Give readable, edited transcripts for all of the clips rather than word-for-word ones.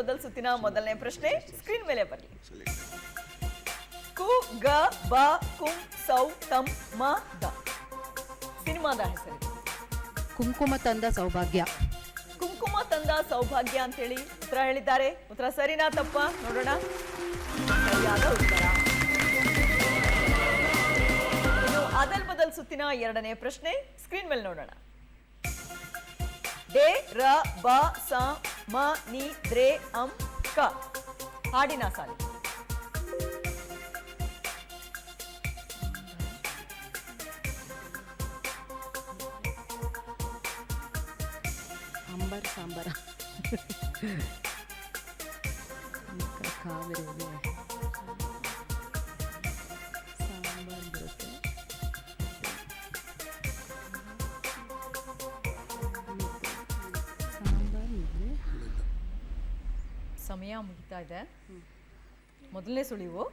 ಬದಲ್ ಸುತ್ತಿನ ಮೊದಲನೇ ಪ್ರಶ್ನೆ ಸ್ಕ್ರೀನ್ ಮೇಲೆ ಬರಲಿ. ಕು ಗ ಬ ಕುಂ ಸೌ ತಂ ಮ ದ ಸಿನಿಮಾದ ಹೆಸರು. ಕುಂಕುಮ ತಂದ ಸೌಭಾಗ್ಯ. ಕುಂಕುಮ ತಂದ ಸೌಭಾಗ್ಯ ಅಂತೇಳಿ ಉತ್ತರ ಹೇಳಿದ್ದಾರೆ. ಉತ್ತರ ಸರಿನಾ ತಪ್ಪ ನೋಡೋಣ. ಸರಿಯಾದ ಉತ್ತರ. ಇನ್ನು ಅದಲ್ ಬದಲ್ ಸುತ್ತಿನ ಎರಡನೇ ಪ್ರಶ್ನೆ ಸ್ಕ್ರೀನ್ ಮೇಲೆ ನೋಡೋಣ. ಡೆ ರ ಬ ಸ ಮ ನಿ ದ್ರೆ ಅಂ ಕ ಹಾಡಿನ ಸಾಲು. ಅಂಬರ್ ಸಾಂಬಾರ ಕಾವೇರಿ ಸಾಂಬಾರ್ ಬರುತ್ತೆ. ಸಮಯ ಮುಗಿತಾ ಇದೆ. ಮೊದಲನೇ ಸುಳಿವು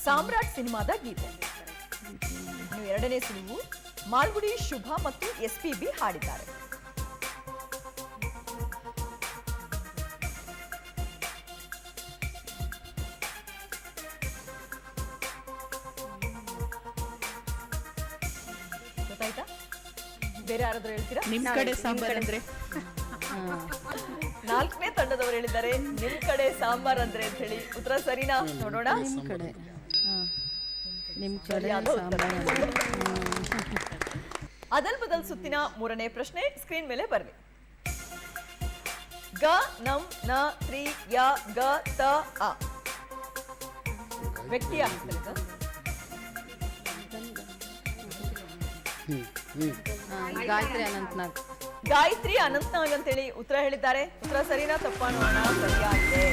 ಸಾಮ್ರಾಟ್ ಸಿನಿಮಾದ ಗೀತೆ. ಇನ್ನು ಎರಡನೇ ಸುಳಿವು ಮಾಲ್ಗುಡಿ ಶುಭ ಮತ್ತು SPB ಹಾಡಿದ್ದಾರೆ. ಗೊತ್ತಾಯ್ತಾ? ಬೇರೆ ಯಾರಾದ್ರೂ ಹೇಳ್ತೀರಾ? ನಿಮ್ ಕಡೆ ಸಾಂಬಾರ್ ಅಂದ್ರೆ ನಾಲ್ಕನೇ ತಂಡದವರು ಹೇಳಿದ್ದಾರೆ ನಿಮ್ ಕಡೆ ಸಾಂಬಾರ್ ಅಂದ್ರೆ ಅಂತ ಹೇಳಿ. ಉತ್ತರ ಸರಿನಾ ನೋಡೋಣ. ನಿಮ್ ಕಡೆ ಸರಿಯಾದ ಉತ್ತರ. ಸಾಂಬಾರ್. ಅದಲ್ ಬದಲ್ ಸುತ್ತಿನ ಮೂರನೇ ಪ್ರಶ್ನೆ ಸ್ಕ್ರೀನ್ ಮೇಲೆ ಬರಲಿ. ಗ ನಂ ನ ತ್ರಿ ಯ ಗ ತ ಅ ವ್ಯಕ್ತಿಯ ಹೆಸರು. ಗಾಯತ್ರಿ ಅನಂತನಾಗ್. ಗಾಯತ್ರಿ ಅನಂತನಾಗ್ ಅಂತೇಳಿ ಉತ್ತರ ಹೇಳಿದ್ದಾರೆ. ಉತ್ತರ ಸರಿನಾ ತಪ್ಪ ನೋಡೋಣ. ಸರಿಯಾಗಿದೆ.